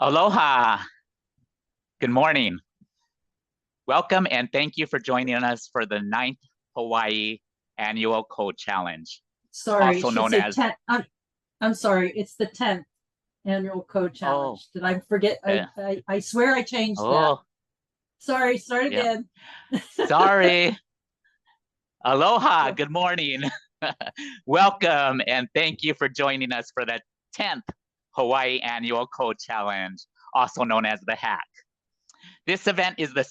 Aloha. Good morning. Welcome and thank you for joining us for the 9th Hawaii Annual Code Challenge. Sorry, also known as 10th. I'm sorry, it's the 10th Annual Code Challenge. Did I forget? I swear I changed that. Sorry, start again. Sorry. Aloha, good morning. Welcome and thank you for joining us for the 10th Hawaii Annual Code Challenge, also known as the HACC. This event is the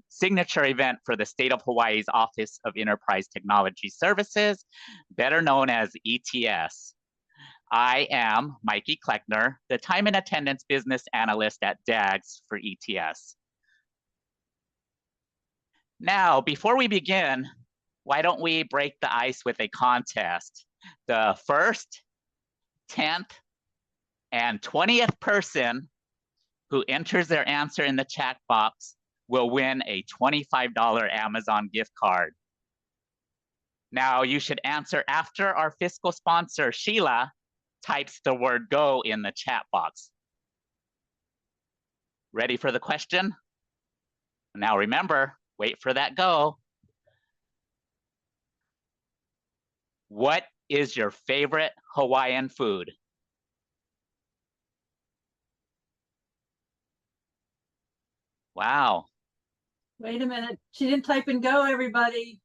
signature event for the State of Hawaii's Office of Enterprise Technology Services, better known as ETS. I am Mikey Kleckner, the Time and Attendance Business Analyst at DAGS for ETS. Now, before we begin, why don't we break the ice with a contest? The first, 10th, and 20th person who enters their answer in the chat box will win a $25 Amazon gift card. Now, you should answer after our fiscal sponsor, Sheila, types the word go in the chat box. Ready for the question? Now remember, wait for that go. What is your favorite Hawaiian food? Wow. Wait a minute. She didn't type and go, everybody.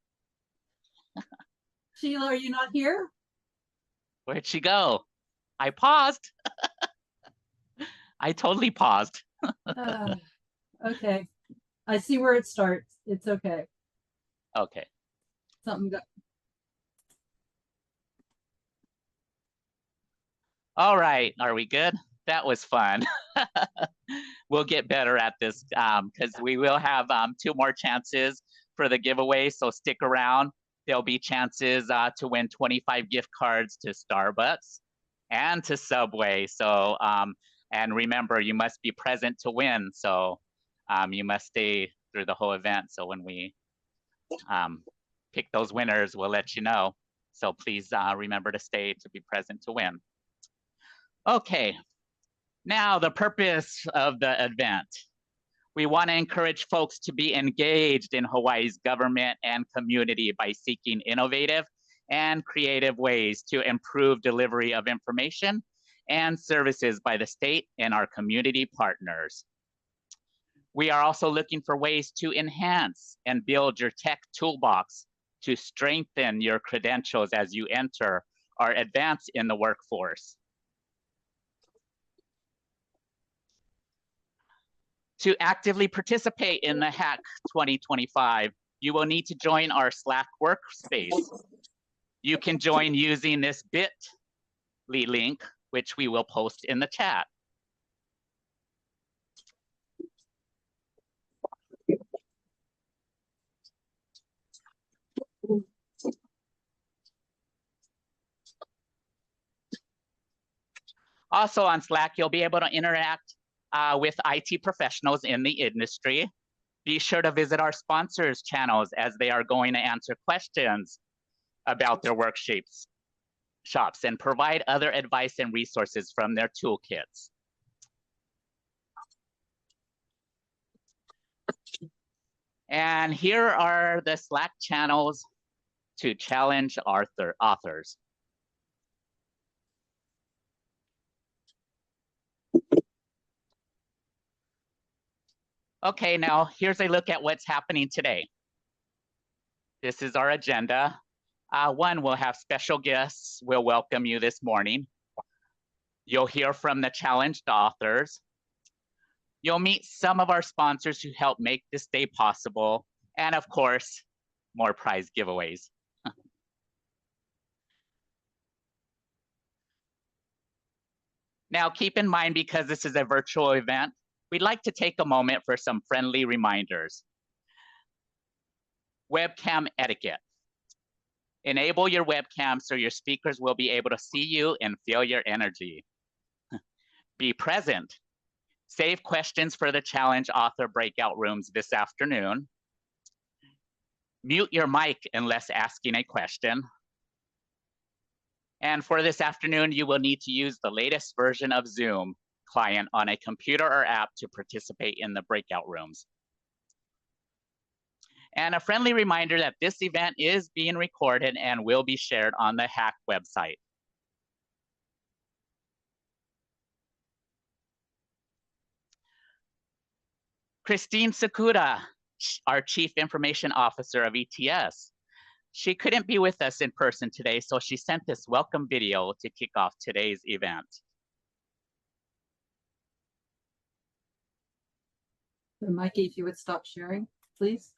Sheila, are you not here? Where'd she go? I paused. I totally paused. Okay. I see where it starts. It's okay. Okay. Something got. All right. Are we good? That was fun. We'll get better at this because we will have 2 more chances for the giveaway. So stick around. There'll be chances to win 25 gift cards to Starbucks and to Subway. So, and remember, you must be present to win. So you must stay through the whole event. So when we pick those winners, we'll let you know. So please remember to stay to be present to win. Okay, now the purpose of the event. We want to encourage folks to be engaged in Hawaii's government and community by seeking innovative and creative ways to improve delivery of information and services by the state and our community partners. We are also looking for ways to enhance and build your tech toolbox to strengthen your credentials as you enter or advance in the workforce. To actively participate in the HACC 2025, you will need to join our Slack workspace. You can join using this bit.ly link, which we will post in the chat. Also on Slack, you'll be able to interact with IT professionals in the industry. Be sure to visit our sponsors channels as they are going to answer questions about their workshops and provide other advice and resources from their toolkits. And here are the Slack channels to challenge authors. Okay, now here's a look at what's happening today. This is our agenda. One, we'll have special guests. We'll welcome you this morning. You'll hear from the challenged authors. You'll meet some of our sponsors who help make this day possible. And of course, more prize giveaways. Now, keep in mind, because this is a virtual event, we'd like to take a moment for some friendly reminders. Webcam etiquette. Enable your webcam so your speakers will be able to see you and feel your energy. Be present. Save questions for the challenge author breakout rooms this afternoon. Mute your mic unless asking a question. And for this afternoon, you will need to use the latest version of Zoom. client on a computer or app to participate in the breakout rooms. And a friendly reminder that this event is being recorded and will be shared on the HACC website. Christine Sakura, our Chief Information Officer of ETS. She couldn't be with us in person today, so she sent this welcome video to kick off today's event. So Mikey, if you would stop sharing, please.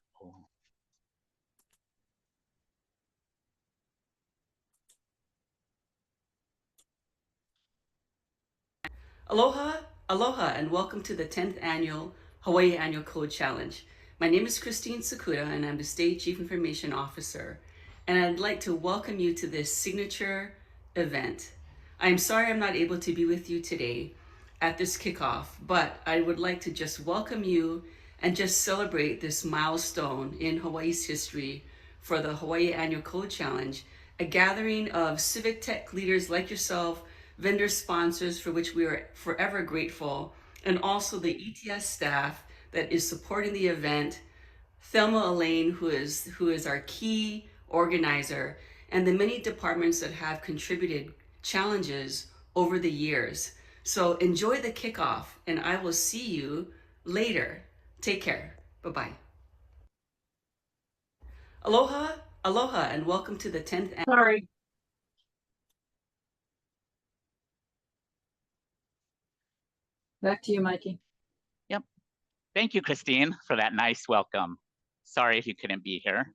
Aloha, aloha, and welcome to the 10th annual Hawaii Annual Code Challenge. My name is Christine Sakura, and I'm the State Chief Information Officer, and I'd like to welcome you to this signature event. I'm sorry I'm not able to be with you today at this kickoff, but I would like to just welcome you and just celebrate this milestone in Hawaii's history for the Hawaii Annual Code Challenge, a gathering of civic tech leaders like yourself, vendor sponsors for which we are forever grateful, and also the ETS staff that is supporting the event, Thelma Elaine, who is our key organizer, and the many departments that have contributed challenges over the years. So enjoy the kickoff, and I will see you later. Take care. Bye-bye. Aloha, aloha, and welcome to the 10th. Sorry. Back to you, Mikey. Yep. Thank you, Christine, for that nice welcome. Sorry if you couldn't be here.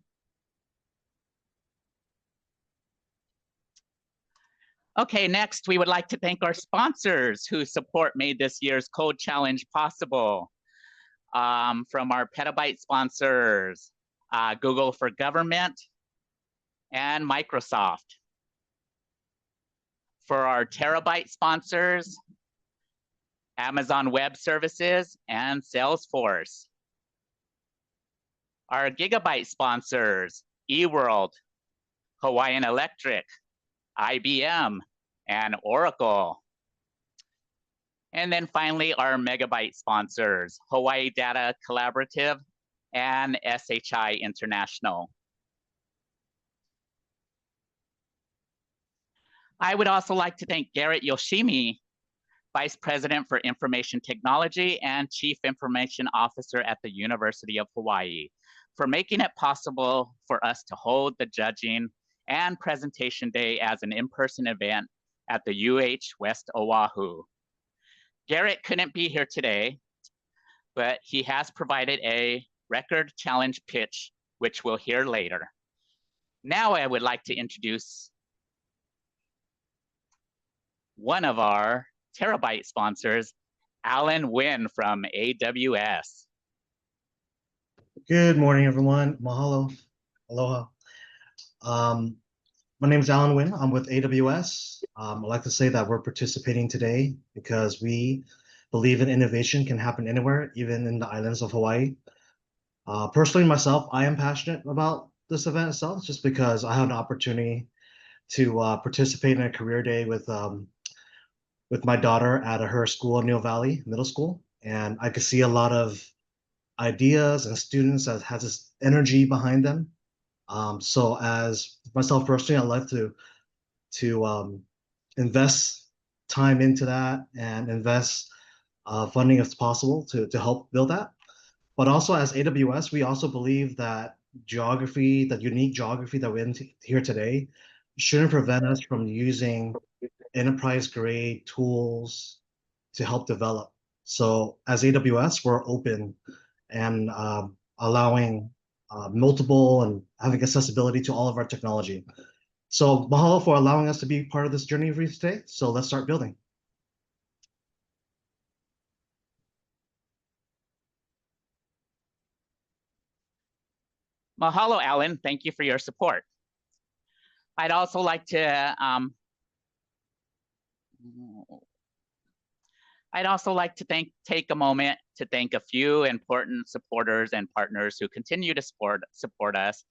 Okay, next, we would like to thank our sponsors whose support made this year's Code Challenge possible. From our petabyte sponsors, Google for Government and Microsoft. For our terabyte sponsors, Amazon Web Services and Salesforce. Our gigabyte sponsors, eWorld, Hawaiian Electric, IBM, and Oracle. And then finally, our megabyte sponsors, Hawaii Data Collaborative and SHI International. I would also like to thank Garrett Yoshimi, Vice President for Information Technology and Chief Information Officer at the University of Hawaii, for making it possible for us to hold the judging and presentation day as an in-person event at the UH West Oahu. Garrett couldn't be here today, but he has provided a record challenge pitch, which we'll hear later. Now I would like to introduce one of our terabyte sponsors, Alan Nguyen from AWS. Good morning, everyone. Mahalo. Aloha. My name is Alan Nguyen. I'm with AWS. I'd like to say that we're participating today because we believe in innovation can happen anywhere, even in the islands of Hawaii. Personally, myself, I am passionate about this event itself, just because I have an opportunity to participate in a career day with my daughter at her school in Neil Valley Middle School, and I could see a lot of ideas and students that has this energy behind them. So as myself personally, I'd like to invest time into that and invest funding if possible to help build that. But also as AWS, we also believe that geography, that unique geography that we're in here today, shouldn't prevent us from using enterprise grade tools to help develop. So as AWS, we're open and allowing multiple and having accessibility to all of our technology. So mahalo for allowing us to be part of this journey for you today. So let's start building. Mahalo, Alan. Thank you for your support. I'd also like to take a moment to thank a few important supporters and partners who continue to support us.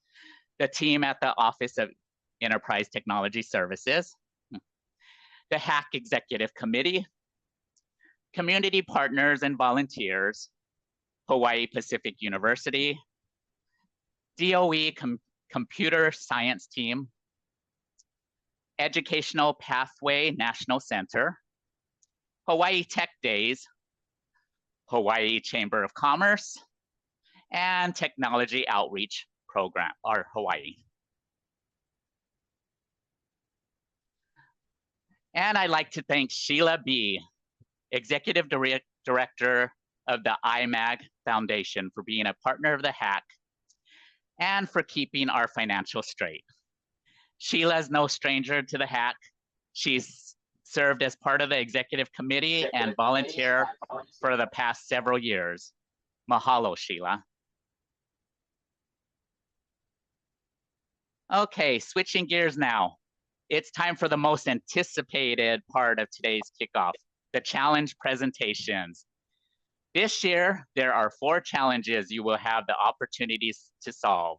The team at the Office of Enterprise Technology Services, the HACC Executive Committee, community partners and volunteers, Hawaii Pacific University, DOE Computer Science Team, Educational Pathway National Center, Hawaii Tech Days, Hawaii Chamber of Commerce, and Technology Outreach Program, or Hawaii. And I'd like to thank Sheila B., Executive Director of the IMAG Foundation, for being a partner of the HACC and for keeping our financials straight. Sheila's no stranger to the HACC. She's served as part of the executive committee and volunteer for the past several years. Mahalo, Sheila. Okay, switching gears now. It's time for the most anticipated part of today's kickoff, the challenge presentations. This year, there are 4 challenges you will have the opportunities to solve.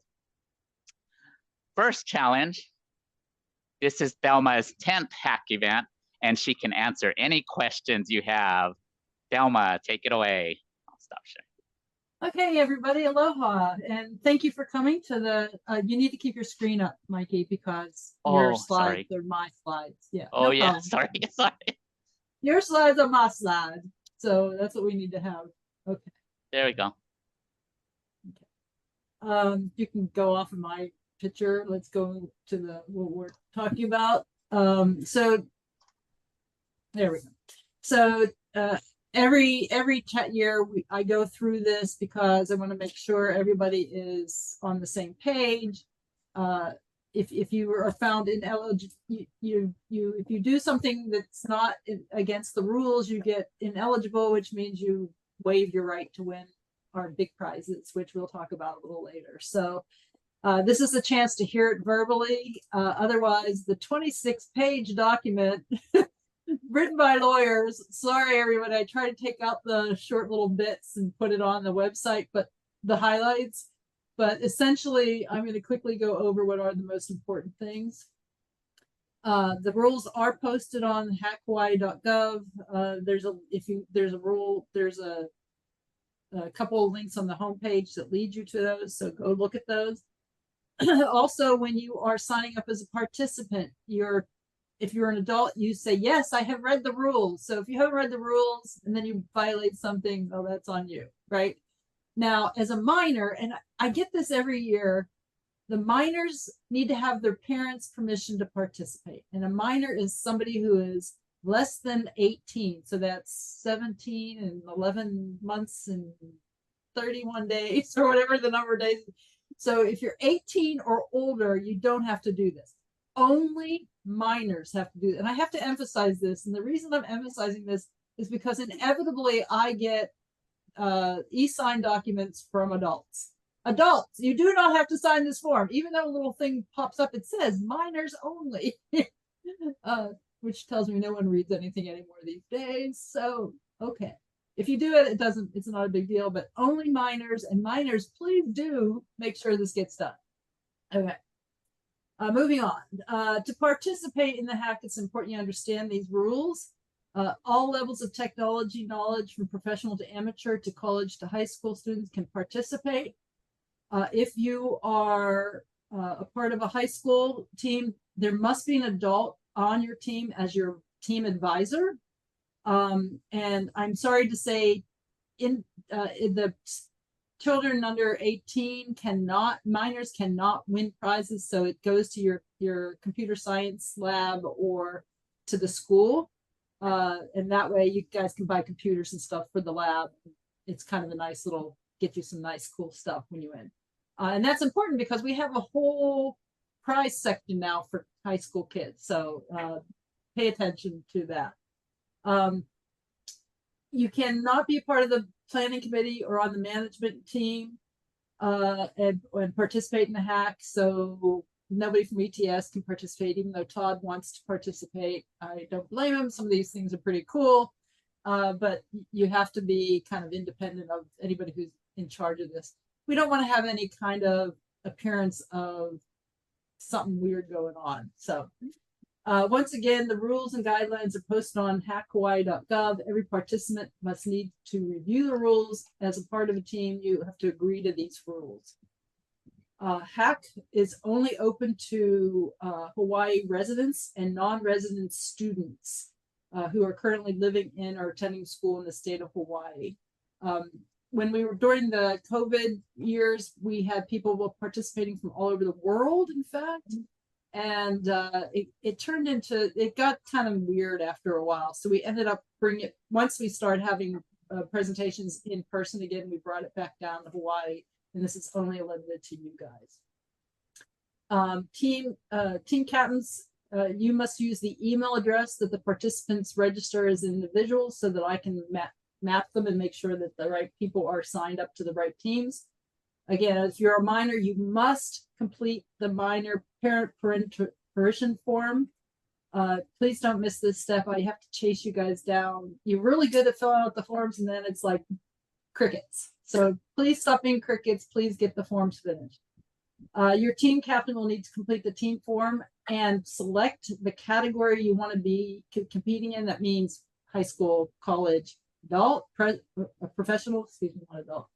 First challenge, this is Thelma's 10th HACC event, and she can answer any questions you have. Thelma, take it away. I'll stop sharing. Okay, everybody, aloha, and thank you for coming to the, you need to keep your screen up, Mikey, because your slides are my slides. Yeah. Oh, no yeah, sorry. Your slides are my slides, so that's what we need to have. Okay. There we go. Okay. You can go off of my picture. Let's go to the what we're talking about. So there we go. So every year I go through this because I want to make sure everybody is on the same page. If you are found ineligible, if you do something that's not against the rules, you get ineligible, which means you waive your right to win our big prizes, which we'll talk about a little later. So this is a chance to hear it verbally. Otherwise, the 26-page document written by lawyers. Sorry, everyone. I try to take out the short little bits and put it on the website, but the highlights. But essentially, I'm going to quickly go over what are the most important things. The rules are posted on hackhawaii.gov. There's a couple of links on the homepage that lead you to those, so go look at those. Also, when you are signing up as a participant, if you're an adult, you say, yes, I have read the rules. So if you haven't read the rules and then you violate something, oh, that's on you, right? Now, as a minor, and I get this every year, the minors need to have their parents' permission to participate. And a minor is somebody who is less than 18. So that's 17 and 11 months and 31 days or whatever the number of days. So if you're 18 or older, you don't have to do this. Only minors have to do it. And I have to emphasize this. And the reason I'm emphasizing this is because inevitably I get e-sign documents from adults. Adults, you do not have to sign this form. Even though a little thing pops up, it says minors only, which tells me no one reads anything anymore these days. So, okay. If you do it, it's not a big deal, but only minors, and minors, please do make sure this gets done. Okay. Moving on. To participate in the HACC, it's important you understand these rules. All levels of technology knowledge, from professional to amateur to college to high school students, can participate. If you are a part of a high school team, there must be an adult on your team as your team advisor. And I'm sorry to say, in the children under 18 minors cannot win prizes. So it goes to your computer science lab or to the school. And that way you guys can buy computers and stuff for the lab. It's kind of a nice little, get you some nice, cool stuff when you win. And that's important because we have a whole prize section now for high school kids. So pay attention to that. You cannot be a part of the planning committee or on the management team and participate in the HACC. So nobody from ETS can participate, even though Todd wants to participate. I don't blame him. Some of these things are pretty cool, but you have to be kind of independent of anybody who's in charge of this. We don't want to have any kind of appearance of something weird going on. So Once again, the rules and guidelines are posted on hackhawaii.gov. Every participant must need to review the rules. As a part of a team, you have to agree to these rules. HACC is only open to Hawaii residents and non-resident students who are currently living in or attending school in the state of Hawaii. When we were during the COVID years, we had people participating from all over the world, in fact. And it turned into, it got kind of weird after a while. So we ended up bringing it, once we started having presentations in person again, we brought it back down to Hawaii, and this is only limited to you guys. Team captains, you must use the email address that the participants register as individuals so that I can map them and make sure that the right people are signed up to the right teams. Again, if you're a minor, you must complete the minor parent permission form. Please don't miss this step. I have to chase you guys down. You're really good at filling out the forms, and then it's like crickets. So please stop being crickets. Please get the forms finished. Your team captain will need to complete the team form and select the category you want to be competing in. That means high school, college, adult, professional, excuse me, not adult.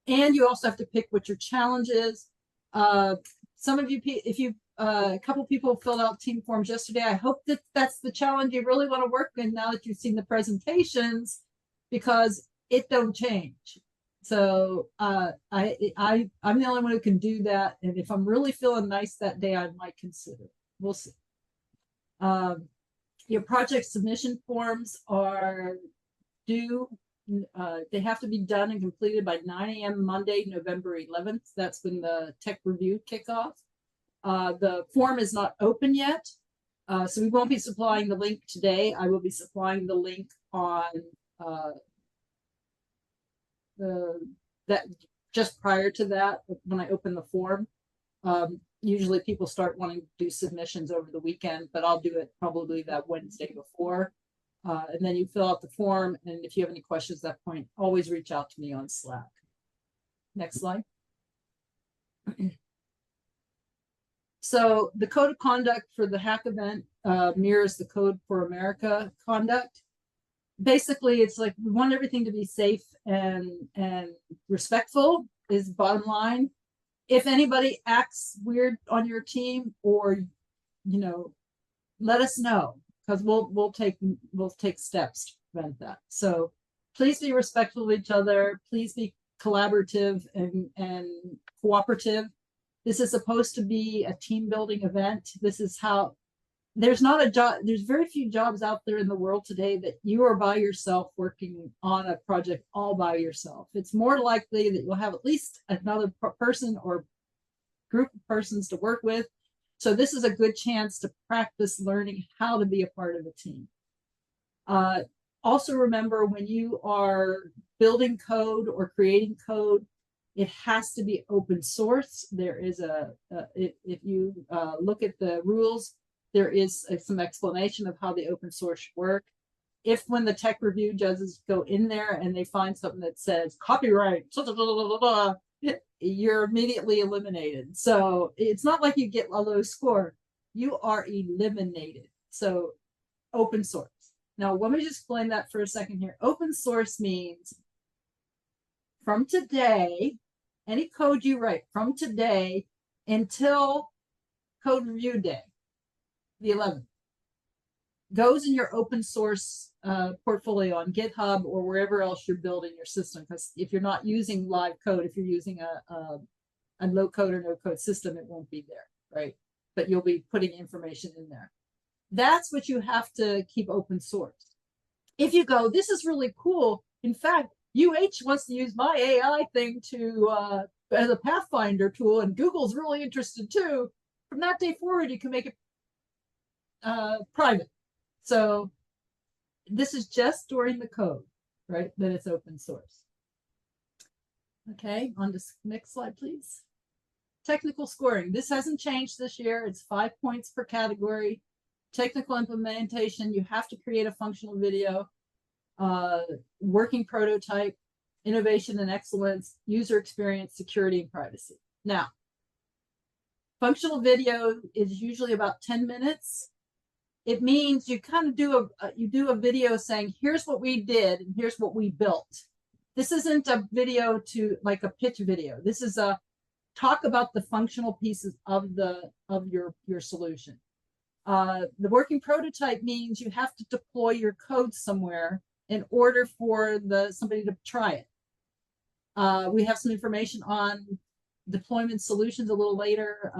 And you also have to pick what your challenge is. Some of you, if you, a couple people filled out team forms yesterday. I hope that that's the challenge you really want to work in now that you've seen the presentations, because it don't change. So I'm the only one who can do that. And if I'm really feeling nice that day, I might consider it. We'll see. Your project submission forms are due. They have to be done and completed by 9 a.m. Monday, November 11th. That's when the tech review kickoff. The form is not open yet, so we won't be supplying the link today. I will be supplying the link on that just prior to that when I open the form. Usually people start wanting to do submissions over the weekend, but I'll do it probably that Wednesday before. And then you fill out the form, and if you have any questions at that point, always reach out to me on Slack. Next slide. So the code of conduct for the HACC event mirrors the Code for America conduct. Basically, it's like we want everything to be safe and respectful is bottom line. If anybody acts weird on your team, or let us know, because we'll take steps to prevent that. So please be respectful of each other. Please be collaborative and cooperative. This is supposed to be a team building event. This is how, there's not a job, there's very few jobs out there in the world today that you are by yourself working on a project all by yourself. It's more likely that you'll have at least another person or group of persons to work with. So this is a good chance to practice learning how to be a part of a team. Also remember, when you are building code or creating code, it has to be open source. There is if you look at the rules, there is some explanation of how the open source should work. If when the tech review judges go in there and they find something that says copyright, you're immediately eliminated. So it's not like you get a low score. You are eliminated. So open source. Now, let me just explain that for a second here. Open source means from today, any code you write from today until code review day, the 11th, goes in your open source portfolio on GitHub or wherever else you're building your system. Because if you're not using live code, if you're using a low code or no code system, it won't be there, right? But you'll be putting information in there. That's what you have to keep open source. If you go, this is really cool. In fact, UH wants to use my AI thing to as a Pathfinder tool, and Google's really interested too. From that day forward, you can make it private. So this is just during the code, right? That it's open source. Okay, on to next slide, please. Technical scoring. This hasn't changed this year. It's 5 points per category. Technical implementation, you have to create a functional video. Working prototype, innovation and excellence, user experience, security, and privacy. Now, functional video is usually about 10 minutes. it means you kind of do a video saying, here's what we did and here's what we built. This isn't a video to like a pitch video. This is a talk about the functional pieces of your solution. The working prototype means you have to deploy your code somewhere in order for somebody to try it. We have some information on deployment solutions a little later.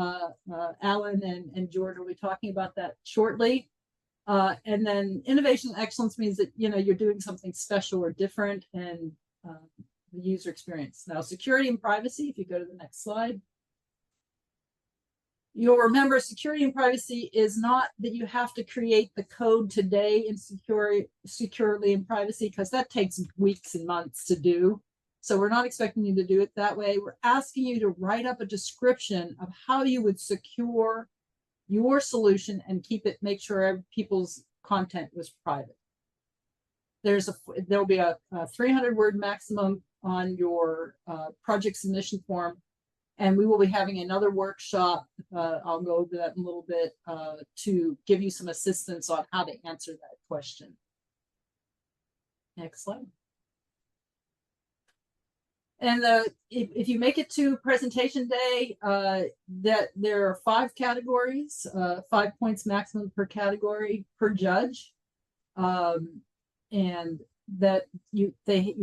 Alan and George will be talking about that shortly. And then innovation and excellence means that, you know, you're doing something special or different, and the user experience. Now, security and privacy, if you go to the next slide. You'll remember security and privacy is not that you have to create the code today in securely and privacy, because that takes weeks and months to do. So we're not expecting you to do it that way. We're asking you to write up a description of how you would secure your solution and make sure people's content was private. There'll be a 300-word maximum on your project submission form, and we will be having another workshop. I'll go over that in a little bit to give you some assistance on how to answer that question. Next slide. And if you make it to presentation day, that there are 5 categories, 5 points maximum per category per judge, and that you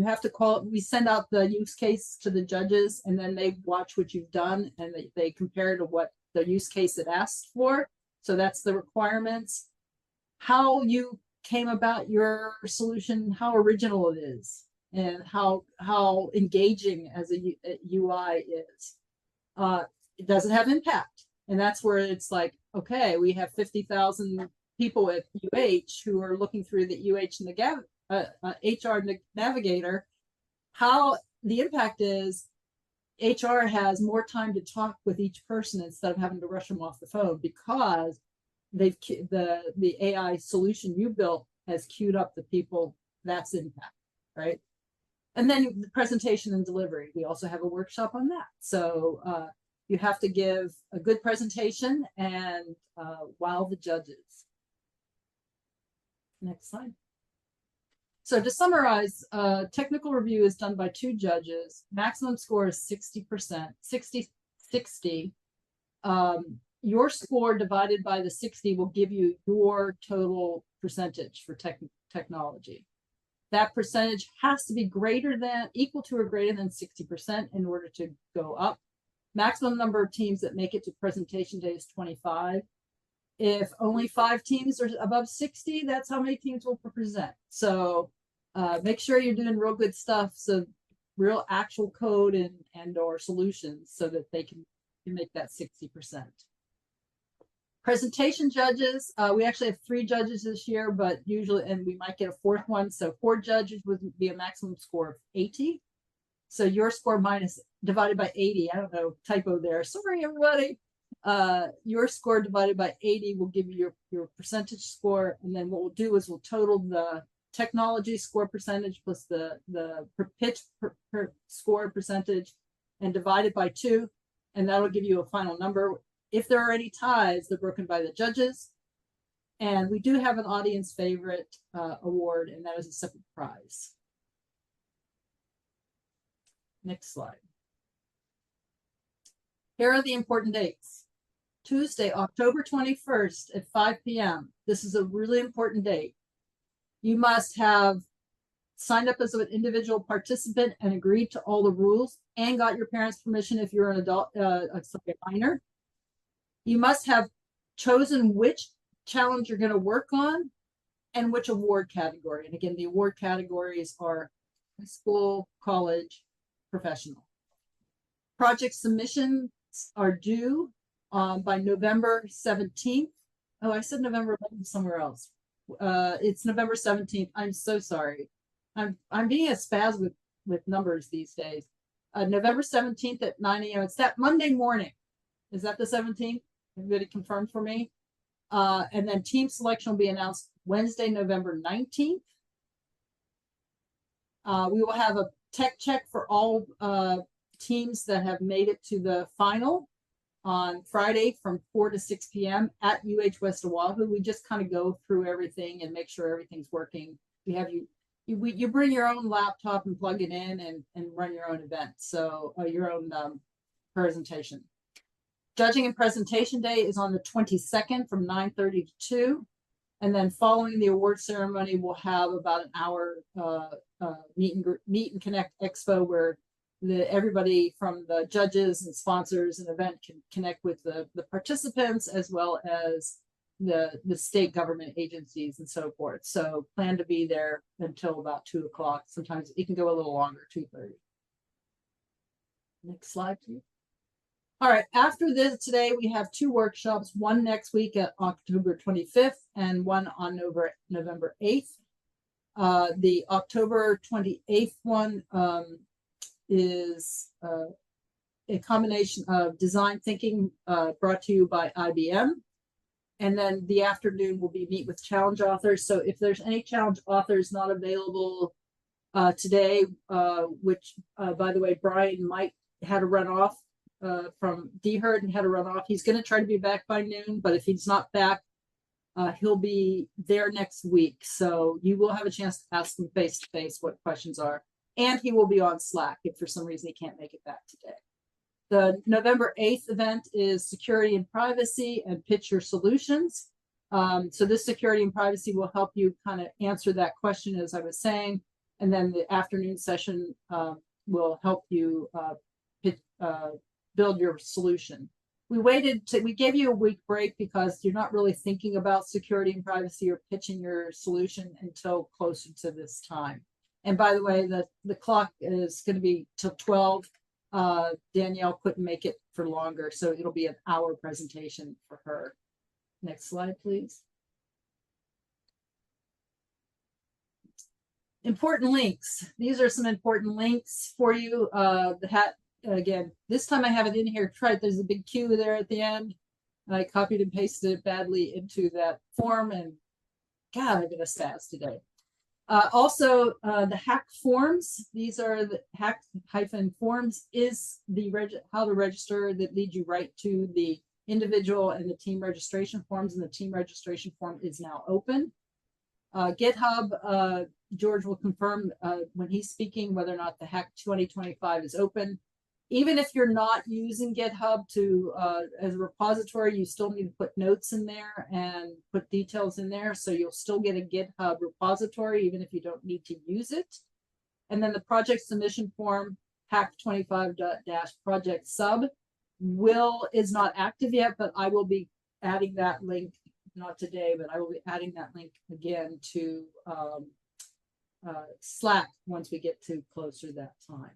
have to call it. We send out the use case to the judges, and then they watch what you've done, and they compare to what the use case it asked for. So that's the requirements. How you came about your solution, how original it is, and how engaging as a UI is. Does it have impact? And that's where it's like, okay, we have 50,000 people at UH who are looking through the UH and the HR Navigator. How the impact is, HR has more time to talk with each person instead of having to rush them off the phone, because the AI solution you built has queued up the people. That's impact, right? And then the presentation and delivery, we also have a workshop on that. So you have to give a good presentation and wow the judges. Next slide. So to summarize, technical review is done by 2 judges. Maximum score is 60%, 60. Your score divided by the 60 will give you your total percentage for technology. That percentage has to be equal to or greater than 60% in order to go up. Maximum number of teams that make it to presentation day is 25. If only 5 teams are above 60, that's how many teams will present. So make sure you're doing real good stuff, so real actual code and or solutions, so that they can make that 60%. Presentation judges, we actually have 3 judges this year, but usually, and we might get a 4th one. So 4 judges would be a maximum score of 80. So your score divided by 80, I don't know, typo there. Sorry, everybody. Your score divided by 80 will give you your percentage score. And then what we'll do is we'll total the technology score percentage plus the pitch per score percentage and divide it by 2. And that'll give you a final number. If there are any ties, they're broken by the judges. And we do have an audience favorite award, and that is a separate prize. Next slide. Here are the important dates. Tuesday, October 21st at 5 p.m. This is a really important date. You must have signed up as an individual participant and agreed to all the rules and got your parents' permission if you're an adult, a minor. You must have chosen which challenge you're going to work on and which award category. And again, the award categories are high school, college, professional. Project submissions are due by November 17th. Oh, I said November 11th somewhere else. It's November 17th. I'm so sorry. I'm being a spaz with numbers these days. November 17th at 9 a.m. It's that Monday morning. Is that the 17th? Everybody confirmed for me. And then team selection will be announced Wednesday, November 19th. We will have a tech check for all teams that have made it to the final. on Friday from 4 to 6 p.m. at UH West Oahu. We just kind of go through everything and make sure everything's working. We have you bring your own laptop and plug it in and run your own event. So your own presentation. Judging and presentation day is on the 22nd from 9:30 to 2. And then following the award ceremony, we'll have about an hour meet and connect expo where everybody from the judges and sponsors and event can connect with the participants as well as the state government agencies and so forth. So plan to be there until about 2 o'clock. Sometimes it can go a little longer, 2:30. Next slide, please. All right, after this today, we have 2 workshops, one next week at October 25th and one on November 8th. The October 28th one is a combination of design thinking brought to you by IBM. And then the afternoon will be meet with challenge authors. So if there's any challenge authors not available today, which by the way, Brian might had a runoff from DHERD and had a runoff. He's going to try to be back by noon, but if he's not back, he'll be there next week. So you will have a chance to ask him face to face what questions are. And he will be on Slack if for some reason he can't make it back today. The November 8th event is security and privacy and pitch your solutions. So this security and privacy will help you kind of answer that question, as I was saying. And then the afternoon session will help you build your solution. We gave you a week break because you're not really thinking about security and privacy or pitching your solution until closer to this time. And by the way, the clock is going to be till 12. Danielle couldn't make it for longer, so it'll be an hour presentation for her. Next slide, please. Important links. These are some important links for you. Again, this time I have it in here. There's a big Q there at the end. I copied and pasted it badly into that form, and God, I've been a spaz today. Also, the HACC forms. These are the HACC forms is the how to register that leads you right to the individual and the team registration forms, and the team registration form is now open. GitHub, George will confirm when he's speaking whether or not the HACC 2025 is open. Even if you're not using GitHub to as a repository, you still need to put notes in there and put details in there. So you'll still get a GitHub repository, even if you don't need to use it. And then the project submission form, HACC 25-project sub, is not active yet, but I will be adding that link, not today, but I will be adding that link again to Slack once we get to closer to that time.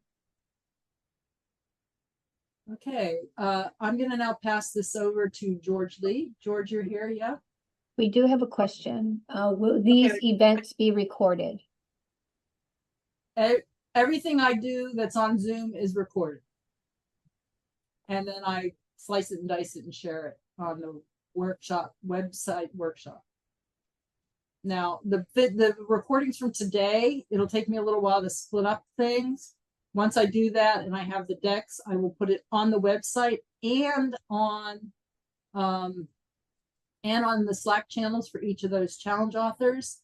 Okay, I'm going to now pass this over to George Lee. George, you're here, yeah? We do have a question. Will these events be recorded? Everything I do that's on Zoom is recorded. And then I slice it and dice it and share it on the workshop website workshop. Now, the recordings from today, it'll take me a little while to split up things. Once I do that and I have the decks, I will put it on the website and on the Slack channels for each of those challenge authors.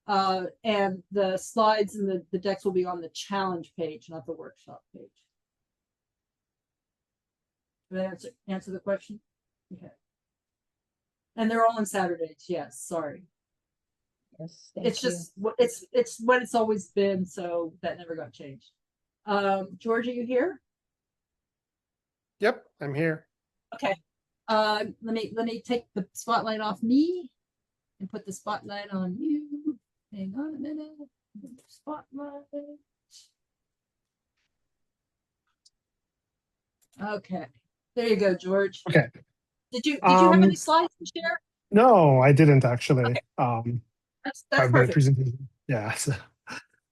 And the slides and the decks will be on the challenge page, not the workshop page. Did I answer the question? Okay. And they're all on Saturdays. Yes, sorry. Yes, it's just it's what it's always been, so that never got changed. George, are you here? Yep, I'm here. Okay. Let me take the spotlight off me and put the spotlight on you. Hang on a minute. Spotlight. Okay. There you go, George. Okay. Did you have any slides to share? No, I didn't actually. Okay. That's my perfect. presentation. Yeah. So,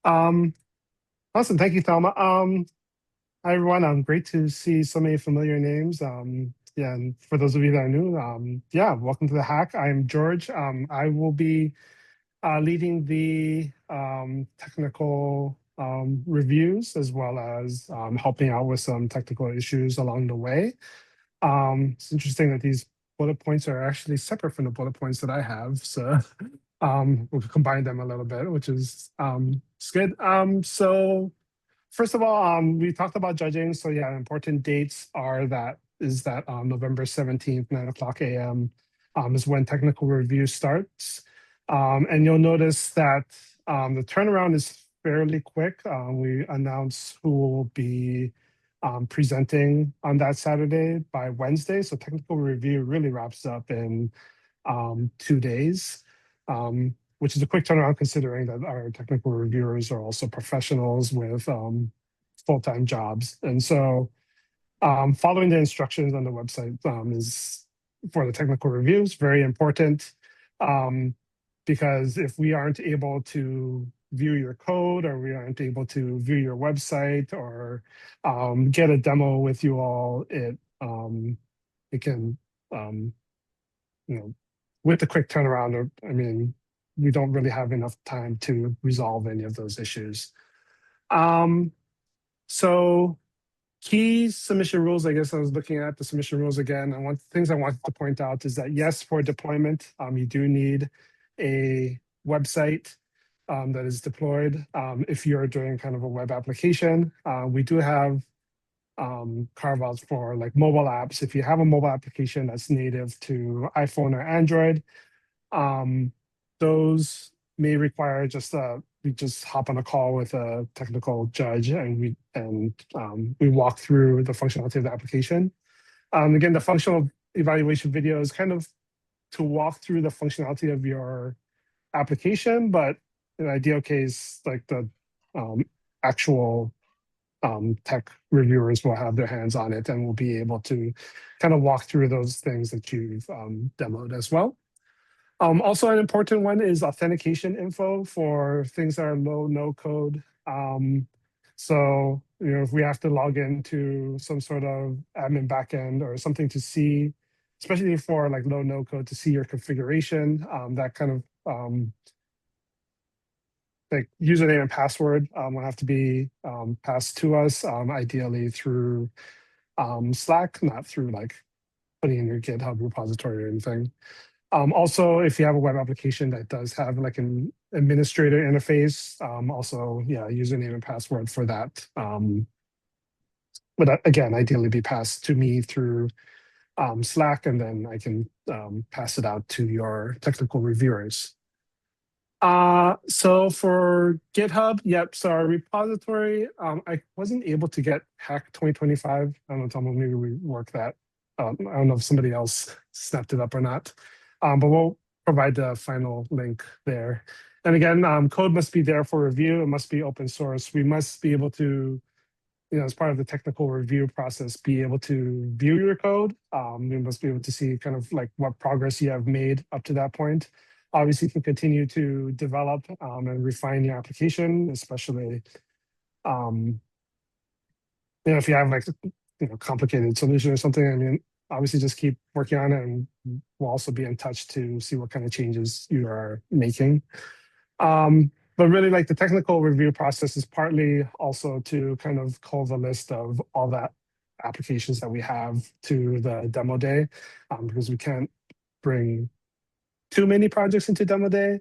awesome. Thank you, Thelma. Hi everyone. Great to see so many familiar names. Yeah, and for those of you that are new, yeah, welcome to the HACC. I'm George. I will be leading the technical reviews as well as helping out with some technical issues along the way. It's interesting that these bullet points are actually separate from the bullet points that I have. So we'll combine them a little bit, which is it's good. So first of all, we talked about judging. So yeah, important dates are that November 17th, 9:00 a.m. Is when technical review starts. And you'll notice that the turnaround is fairly quick. We announce who will be presenting on that Saturday by Wednesday. So technical review really wraps up in 2 days, which is a quick turnaround considering that our technical reviewers are also professionals with full-time jobs. And so following the instructions on the website is for the technical reviews, very important, because if we aren't able to view your code or we aren't able to view your website or get a demo with you all, it can, with the quick turnaround, I mean, we don't really have enough time to resolve any of those issues. So key submission rules, I guess I was looking at the submission rules again. And one of the things I wanted to point out is that yes, for deployment, you do need a website that is deployed. If you're doing kind of a web application, we do have carve-outs for like mobile apps. If you have a mobile application that's native to iPhone or Android, those may require we just hop on a call with a technical judge and we walk through the functionality of the application. Again, the functional evaluation video is kind of to walk through the functionality of your application, but in an ideal case, like the actual tech reviewers will have their hands on it and will be able to kind of walk through those things that you've demoed as well. Also, an important one is authentication info for things that are no code. So, if we have to log into some sort of admin backend or something to see, especially for like no code, to see your configuration, that kind of like username and password will have to be passed to us, ideally through Slack, not through like putting in your GitHub repository or anything. Also, if you have a web application that does have like an administrator interface, also, yeah, username and password for that. But again, ideally be passed to me through Slack, and then I can pass it out to your technical reviewers. So for GitHub, yep, so our repository, I wasn't able to get HACC 2025. I don't know, Tom, maybe we work that. I don't know if somebody else snapped it up or not. But we'll provide the final link there. And again, code must be there for review. It must be open source. We must be able to, as part of the technical review process, be able to view your code. We must be able to see kind of like what progress you have made up to that point. Obviously, you can continue to develop and refine your application, especially, if you have like, complicated solution or something. I mean, obviously just keep working on it, and we'll also be in touch to see what kind of changes you are making. But really, like, the technical review process is partly also to kind of cull the list of all that applications that we have to the demo day, because we can't bring too many projects into demo day.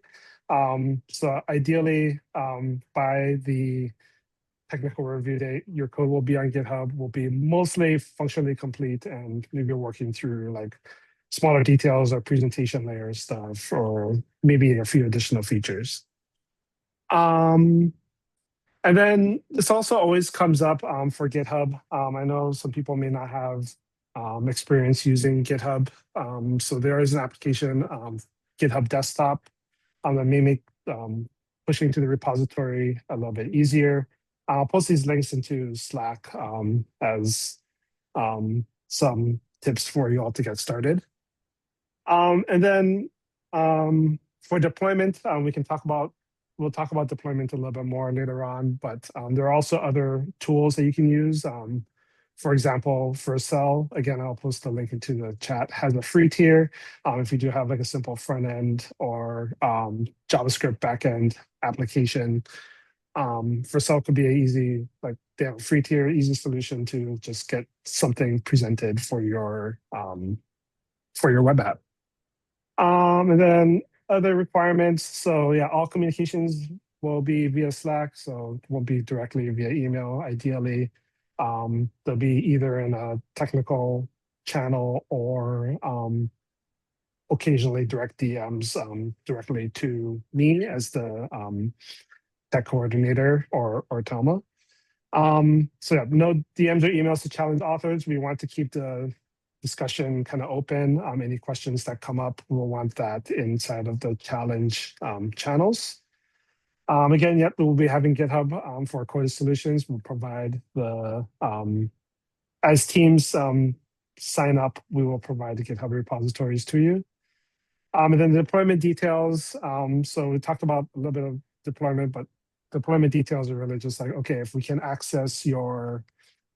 So ideally, by the technical review date, your code will be on GitHub, will be mostly functionally complete, and maybe working through like smaller details or presentation layer stuff, or maybe a few additional features. And then this also always comes up for GitHub. I know some people may not have experience using GitHub. So there is an application, GitHub Desktop, that may make pushing to the repository a little bit easier. I'll post these links into Slack as some tips for you all to get started. And then for deployment, we'll talk about deployment a little bit more later on, but there are also other tools that you can use. For example, for Cell, again, I'll post the link into the chat, has a free tier. If you do have like a simple front end or JavaScript backend application, Vercel could be an easy, like they have a free tier, easy solution to just get something presented for your web app. And then other requirements. So yeah, all communications will be via Slack, so it won't be directly via email. Ideally, they'll be either in a technical channel or occasionally direct DMs directly to me as the tech coordinator or Thelma. So yeah, no DMs or emails to challenge authors. We want to keep the discussion kind of open. Any questions that come up, we'll want that inside of the challenge channels. Again, yep, we'll be having GitHub for coded solutions. We'll provide the, as teams sign up, we will provide the GitHub repositories to you. And then the deployment details. So we talked about a little bit of deployment, but deployment details are really just like, okay, if we can access your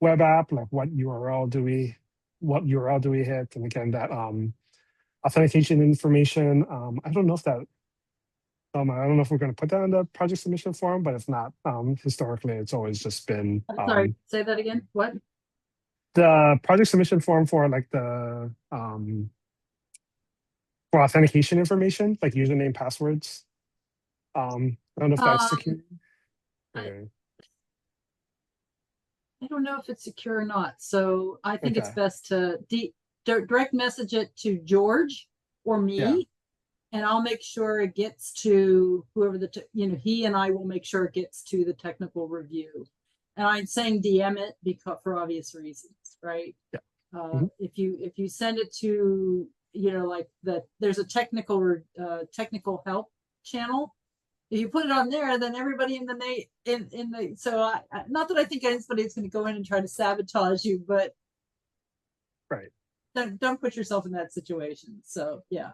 web app, like what URL do we hit? And again, that authentication information, I don't know if that, I don't know if we're going to put that in the project submission form, but if not, historically, it's always just been. I'm sorry, say that again. What? The project submission form for like the for authentication information, like username, passwords. I don't know if that's secure. I don't know if it's secure or not. So I think it's Okay. best to direct message it to George or me, Yeah. and I'll make sure it gets to whoever he and I will make sure it gets to the technical review. And I'm saying DM it because for obvious reasons, right? Yeah. If you send it to like there's a technical help channel. If you put it on there, then everybody in the so not that I think anybody's going to go in and try to sabotage you, but right. Don't put yourself in that situation. So yeah,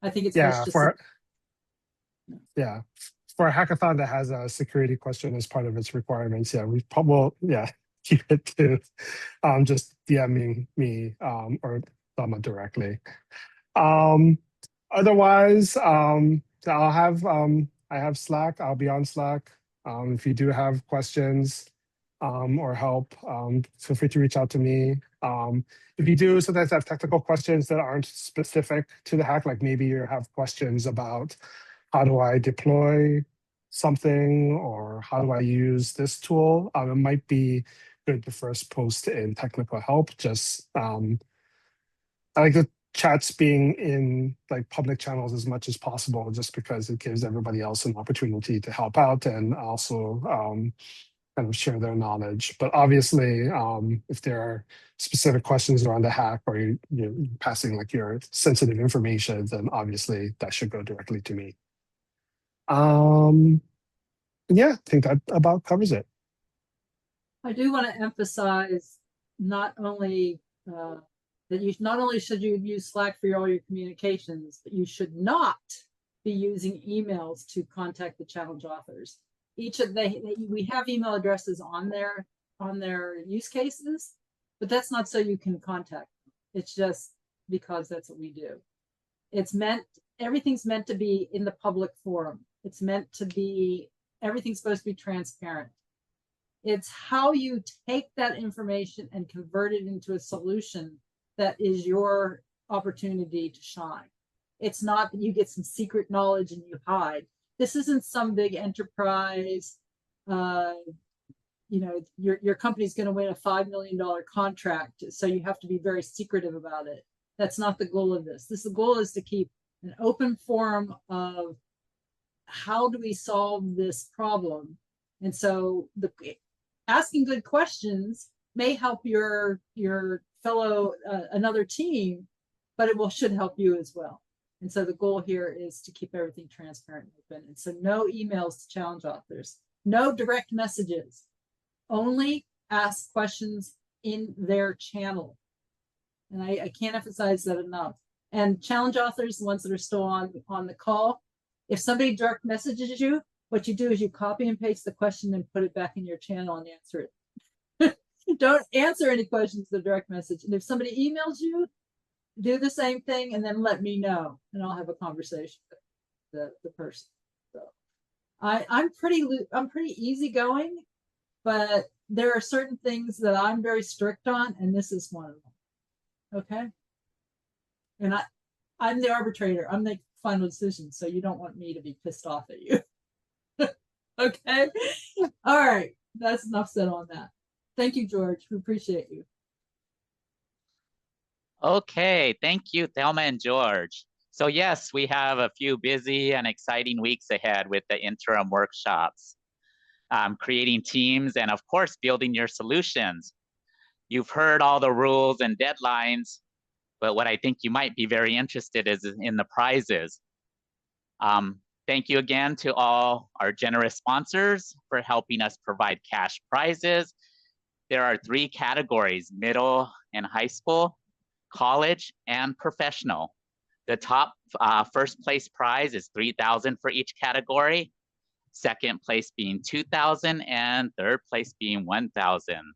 I think it's yeah best for yeah for a hackathon that has a security question as part of its requirements. Yeah, we probably keep it to just DMing me or Thelma directly. Otherwise, I'll have I have Slack. I'll be on Slack. If you do have questions or help, feel free to reach out to me. If you do sometimes have technical questions that aren't specific to the hack, like maybe you have questions about how do I deploy something or how do I use this tool, it might be good to first post in technical help. Just I like the chats being in like public channels as much as possible, just because it gives everybody else an opportunity to help out and also kind of share their knowledge. But obviously, if there are specific questions around the hack or you're passing like your sensitive information, then obviously that should go directly to me. Yeah, I think that about covers it. I do want to emphasize not only should you use Slack for all your communications, but you should not be using emails to contact the challenge authors. We have email addresses on their use cases, but that's not so you can contact them. It's just because that's what we do. Everything's meant to be in the public forum. It's meant to be, everything's supposed to be transparent. It's how you take that information and convert it into a solution that is your opportunity to shine. It's not that you get some secret knowledge and you hide. This isn't some big enterprise. Your company's going to win a $5 million contract, so you have to be very secretive about it. That's not the goal of this. The goal is to keep an open forum of how do we solve this problem. And so asking good questions may help your fellow another team, but it should help you as well. And so the goal here is to keep everything transparent and open. And so no emails to challenge authors, no direct messages, only ask questions in their channel. And I can't emphasize that enough. And challenge authors, the ones that are still on the call, if somebody direct messages you, what you do is you copy and paste the question and put it back in your channel and answer it. Don't answer any questions to direct message. And if somebody emails you, do the same thing and then let me know, and I'll have a conversation with the person. So I'm pretty easygoing, but there are certain things that I'm very strict on, and this is one of them. Okay. And I'm the arbitrator. I'm making final decisions, so you don't want me to be pissed off at you. Okay. All right. That's enough said on that. Thank you, George. We appreciate you. Okay, thank you, Thelma and George. So yes, we have a few busy and exciting weeks ahead with the interim workshops, creating teams, and of course, building your solutions. You've heard all the rules and deadlines, but what I think you might be very interested is in the prizes. Thank you again to all our generous sponsors for helping us provide cash prizes. There are 3 categories: middle and high school, college, and professional. The top first place prize is $3,000 for each category, second place being $2,000, and third place being $1,000.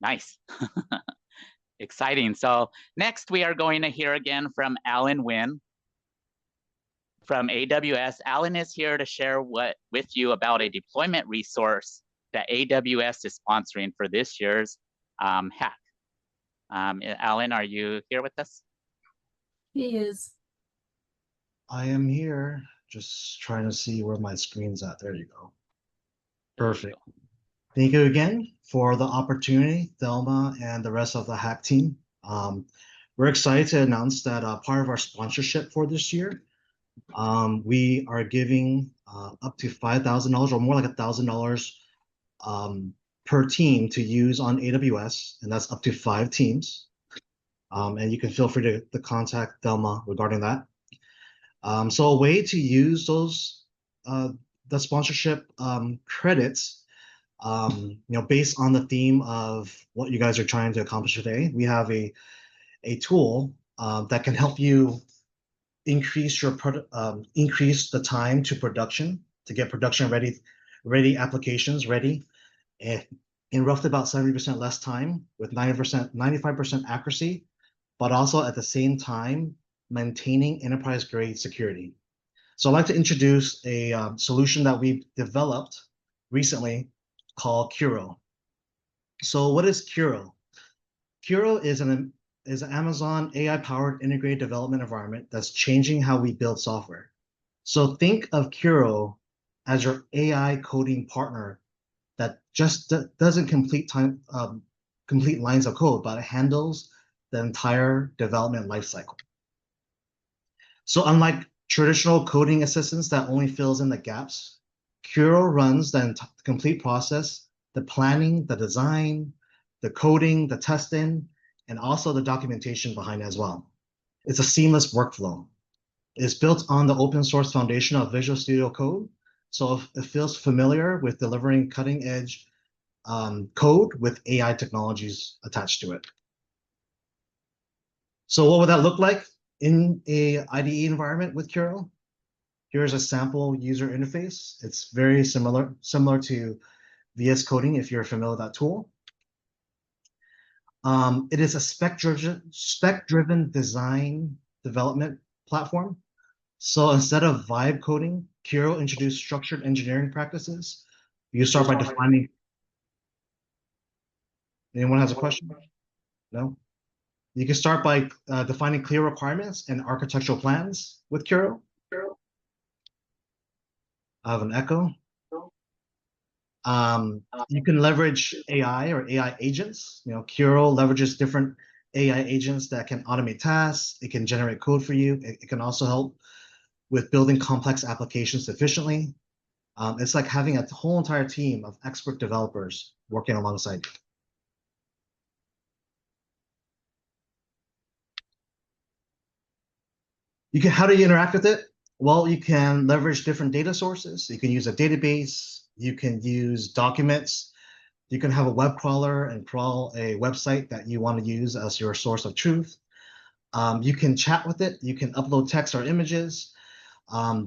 Nice. Exciting. So next we are going to hear again from Alan Wynn from AWS. Alan is here to share with you about a deployment resource that AWS is sponsoring for this year's HACC. Alan, are you here with us? He is. I am here, just trying to see where my screen's at. There you go. Perfect. Thank you again for the opportunity, Thelma and the rest of the HACC team. We're excited to announce that part of our sponsorship for this year, we are giving up to $5,000 or more like $1,000 per team to use on AWS, and that's up to 5 teams. And you can feel free to contact Thelma regarding that. So a way to use those the sponsorship credits, based on the theme of what you guys are trying to accomplish today, we have a tool that can help you increase the time to production, to get production ready applications ready, and in roughly about 70% less time with 95% accuracy, but also at the same time maintaining enterprise grade security. So I'd like to introduce a solution that we've developed recently called Kuro. So what is Kuro? Kuro is an Amazon AI-powered integrated development environment that's changing how we build software. So think of Kuro as your AI coding partner that just doesn't complete lines of code, but it handles the entire development lifecycle. So unlike traditional coding assistants that only fills in the gaps, Kuro runs the complete process, the planning, the design, the coding, the testing, and also the documentation behind it as well. It's a seamless workflow. It's built on the open source foundation of Visual Studio Code, so it feels familiar with delivering cutting edge code with AI technologies attached to it. So what would that look like in a IDE environment with Kuro? Here's a sample user interface. It's very similar to VS Coding if you're familiar with that tool. It is a spec-driven design development platform. So instead of vibe coding, Kuro introduced structured engineering practices. You start by defining. Anyone has a question? No? You can start by defining clear requirements and architectural plans with Kuro. I have an echo. You can leverage AI or AI agents. Kuro leverages different AI agents that can automate tasks. It can generate code for you. It can also help with building complex applications efficiently. It's like having a whole entire team of expert developers working alongside you. How do you interact with it? Well, you can leverage different data sources. You can use a database. You can use documents. You can have a web crawler and crawl a website that you want to use as your source of truth. You can chat with it. You can upload text or images.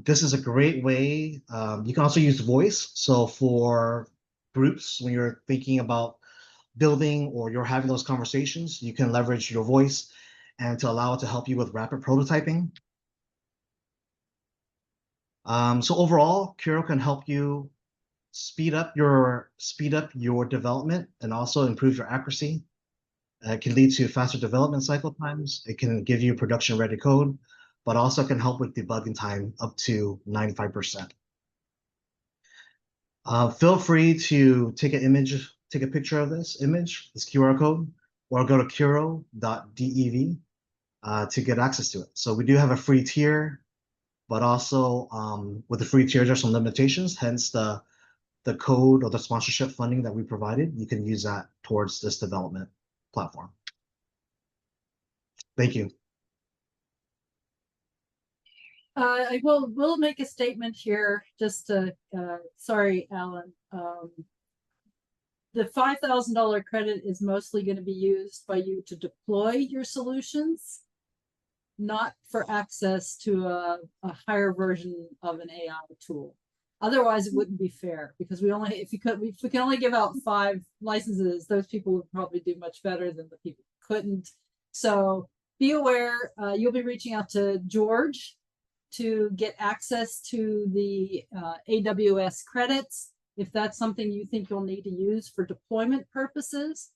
This is a great way. You can also use voice. So for groups, when you're thinking about building or you're having those conversations, you can leverage your voice and to allow it to help you with rapid prototyping. So overall, Kiro can help you speed up your development and also improve your accuracy. It can lead to faster development cycle times. It can give you production ready code, but also can help with debugging time up to 95%. Feel free to take a picture of this QR code, or go to kiro.dev to get access to it. So we do have a free tier, but also with the free tier, there's some limitations, hence the code or the sponsorship funding that we provided. You can use that towards this development platform. Thank you. We'll make a statement here. Just to, sorry, Alan. The $5,000 credit is mostly going to be used by you to deploy your solutions, not for access to a higher version of an AI tool. Otherwise, it wouldn't be fair, because if we can only give out 5 licenses, those people would probably do much better than the people who couldn't. So be aware, you'll be reaching out to George to get access to the AWS credits, if that's something you think you'll need to use for deployment purposes.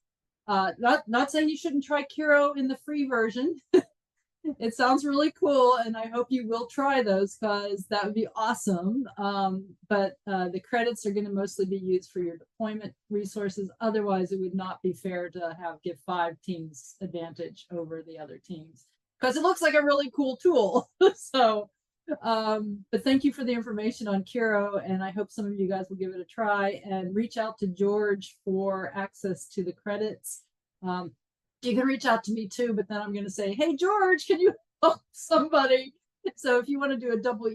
Not saying you shouldn't try Kiro in the free version. It sounds really cool, and I hope you will try those, because that would be awesome. But the credits are going to mostly be used for your deployment resources. Otherwise, it would not be fair to give 5 teams advantage over the other teams, because it looks like a really cool tool. So, but thank you for the information on Kiro, and I hope some of you guys will give it a try and reach out to George for access to the credits. You can reach out to me too, but then I'm going to say, hey, George, can you help somebody? So if you want to do a double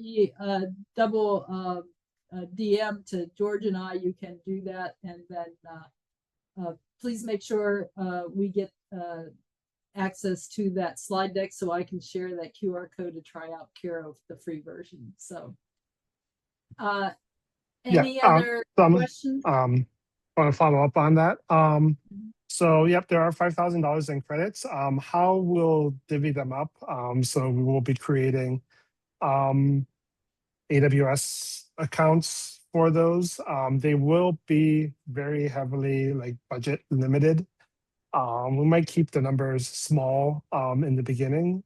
DM to George and I, you can do that. And then please make sure we get access to that slide deck so I can share that QR code to try out Kiro, the free version. So any other questions? I want to follow up on that. So, yep, there are $5,000 in credits. How we'll divvy them up? So we will be creating AWS accounts for those. They will be very heavily budget limited. We might keep the numbers small in the beginning.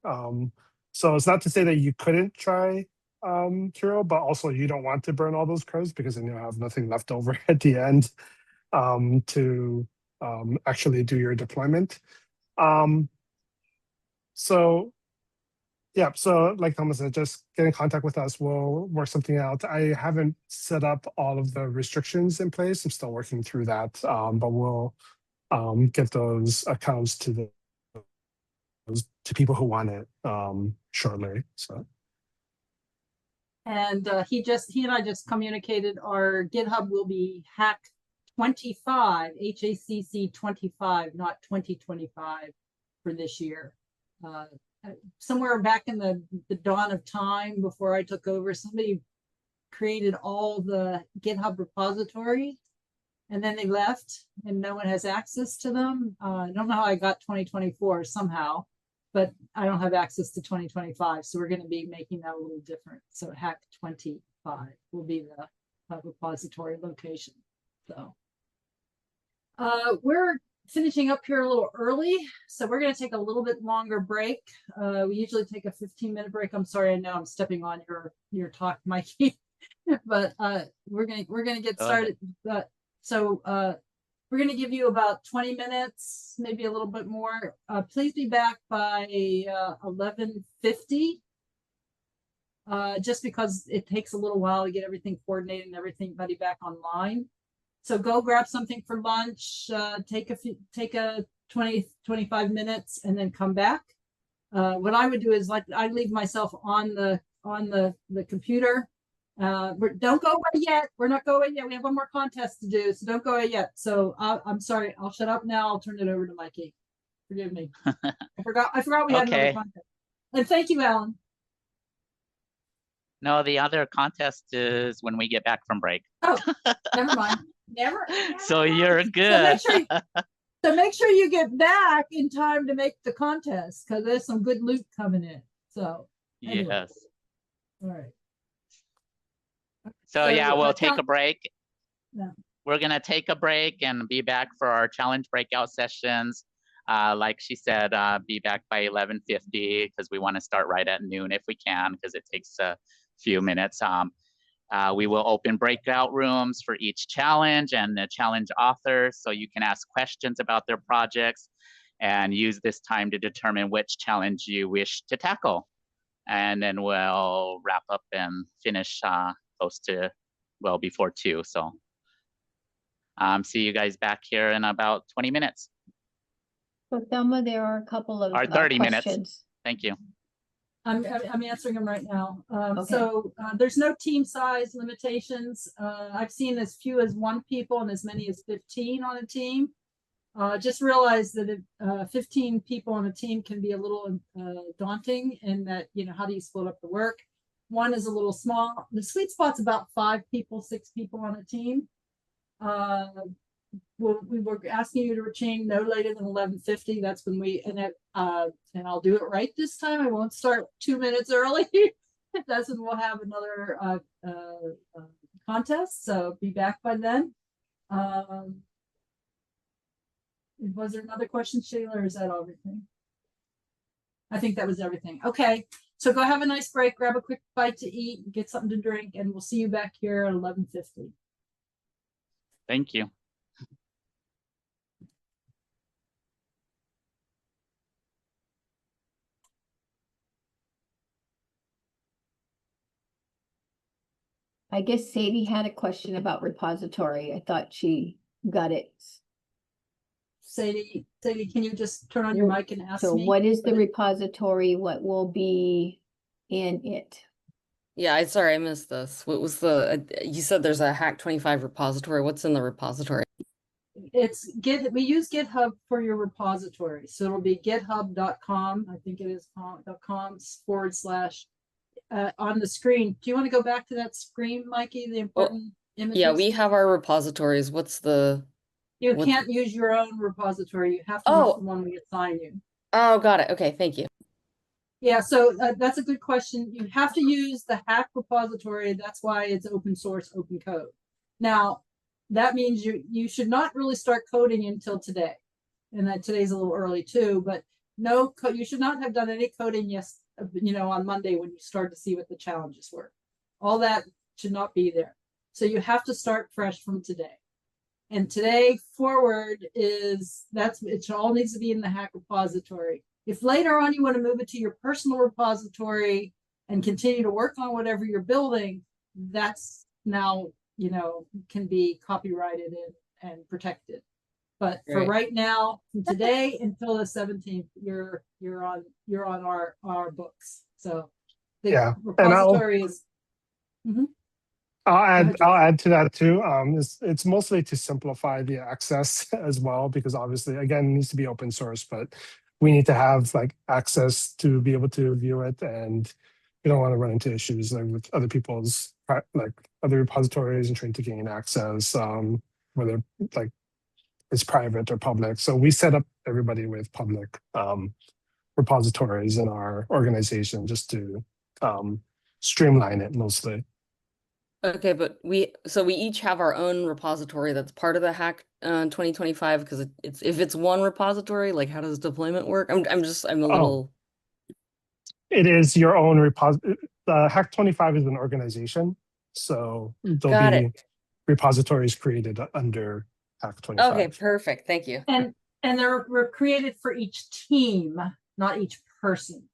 So it's not to say that you couldn't try Kiro, but also you don't want to burn all those credits, because then you'll have nothing left over at the end to actually do your deployment. So yeah, so like Thomas said, just get in contact with us. We'll work something out. I haven't set up all of the restrictions in place. I'm still working through that, but we'll get those accounts to people who want it shortly. So. And he and I just communicated our GitHub will be HACC 25, HACC 25, not 2025 for this year. Somewhere back in the dawn of time, before I took over, somebody created all the GitHub repositories, and then they left and no one has access to them. I don't know how I got 2024 somehow, but I don't have access to 2025. So we're going to be making that a little different. So HACC 25 will be the repository location. So we're finishing up here a little early, so we're going to take a little bit longer break. We usually take a 15-minute break. I'm sorry, I know I'm stepping on your talk, Mikey, but we're gonna get started. So we're going to give you about 20 minutes, maybe a little bit more. Please be back by 11:50. Just because it takes a little while to get everything coordinated and everybody back online. So go grab something for lunch, take a 20-25 minutes, and then come back. What I would do is I leave myself on the computer. Don't go away yet. We're not going yet. We have one more contest to do, so don't go away yet. So I'm sorry. I'll shut up now. I'll turn it over to Mikey. Forgive me. I forgot we had another contest. And thank you, Alan. No, the other contest is when we get back from break. Oh, never mind. Never. So you're good. So make sure you get back in time to make the contest, because there's some good loot coming in. So anyway. Yes. All right. So yeah, we'll take a Count- break. Yeah. We're gonna take a break and be back for our challenge breakout sessions. Like she said, be back by 11:50 because we want to start right at noon if we can, because it takes a few minutes. We will open breakout rooms for each challenge and the challenge authors, so you can ask questions about their projects and use this time to determine which challenge you wish to tackle. And then we'll wrap up and finish close to, well, before 2. So see you guys back here in about 20 minutes. So Thelma, there are a couple of Or 30 minutes. questions. Thank you. I'm answering them right now. Okay. So there's no team size limitations. I've seen as few as 1 people and as many as 15 on a team. Just realize that if, 15 people on a team can be a little daunting, and that, you know, how do you split up the work? 1 is a little small. The sweet spot's about 5 people, 6 people on a team. We were asking you to retain no later than 11:50. That's when we, and I'll do it right this time. I won't start 2 minutes early. That's when we'll have another contest. So be back by then. Was there another question, Sheila, or is that everything? I think that was everything. Okay, so go have a nice break, grab a quick bite to eat, get something to drink, and we'll see you back here at 11:50. Thank you. I guess Sadie had a question about repository. I thought she got it. Sadie, can you just turn on your mic and ask So me? what is the repository? What will be in it? Yeah, sorry, I missed this. What was the, you said there's a HACC 25 repository. What's in the repository? It's we use GitHub for your repository. So it'll be github.com. I think it is .com / on the screen. Do you want to go back to that screen, Mikey? The important images? Yeah, we have our repositories. What's the... You can't use your own repository. You have to use the one we assign you. Oh, got it. Okay, thank you. Yeah, so that's a good question. You have to use the HACC repository. That's why it's open source, open code. Now, that means you should not really start coding until today. And that today's a little early too, but no, you should not have done any coding on Monday when you start to see what the challenges were. All that should not be there. So you have to start fresh from today. And today forward it all needs to be in the HACC repository. If later on you want to move it to your personal repository and continue to work on whatever you're building, that's now, can be copyrighted and protected. But for right now, from today until the 17th, you're on our books. So the repository is. I'll add to that too. It's mostly to simplify the access as well, because obviously, again, it needs to be open source, but we need to have access to be able to view it, and we don't want to run into issues with other people's other repositories and trying to gain access, whether it's private or public. So we set up everybody with public repositories in our organization just to streamline it mostly. Okay, but we each have our own repository that's part of the HACC 2025, because if it's one repository, how does deployment work? I'm a little. It is your own repository. The HACC 25 is an organization, so there'll be repositories created under HACC 25. Okay, perfect. Thank you. And they're created for each team, not each person.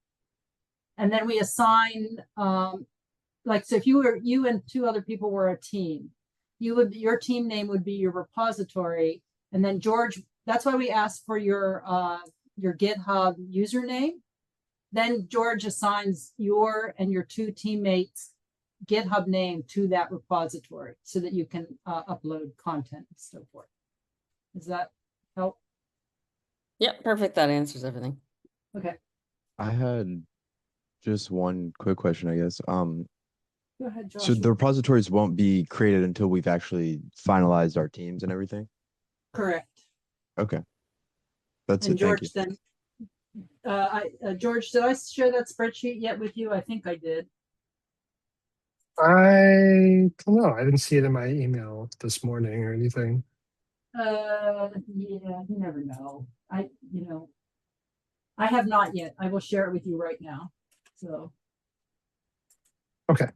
And then we assign, so if you and 2 other people were a team, your team name would be your repository. And then George, that's why we asked for your GitHub username. Then George assigns your and your 2 teammates' GitHub name to that repository so that you can upload content and so forth. Does that help? Yep, perfect. That answers everything. Okay. I had just one quick question, I guess. Go ahead, Josh. So the repositories won't be created until we've actually finalized our teams and everything? Correct. Okay. That's And it. George, Thank you. then, George, did I share that spreadsheet yet with you? I think I did. I don't know. I didn't see it in my email this morning or anything. Yeah, you never know. I have not yet. I will share it with you right now. So. Okay.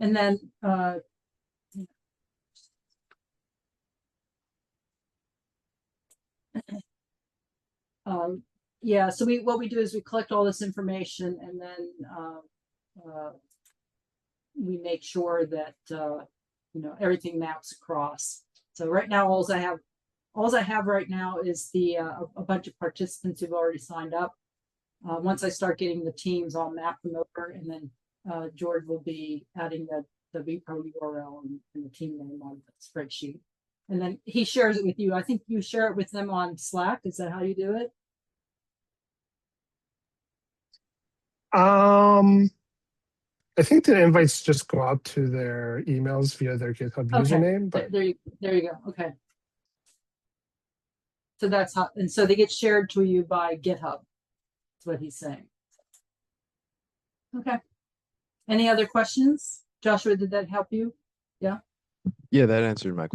And then, yeah, so what we do is we collect all this information, and then we make sure that everything maps across. So right now, all I have right now is a bunch of participants who've already signed up. Once I start getting the teams, I'll map them over, and then George will be adding the vPro URL and the team name on the spreadsheet. And then he shares it with you. I think you share it with them on Slack. Is that how you do it? I think the invites just go out to their emails via their GitHub username. But there you go. Okay. So that's how, and so they get shared to you by GitHub. That's what he's saying. Okay. Any other questions? Joshua, did that help you? Yeah. Yeah, that answered my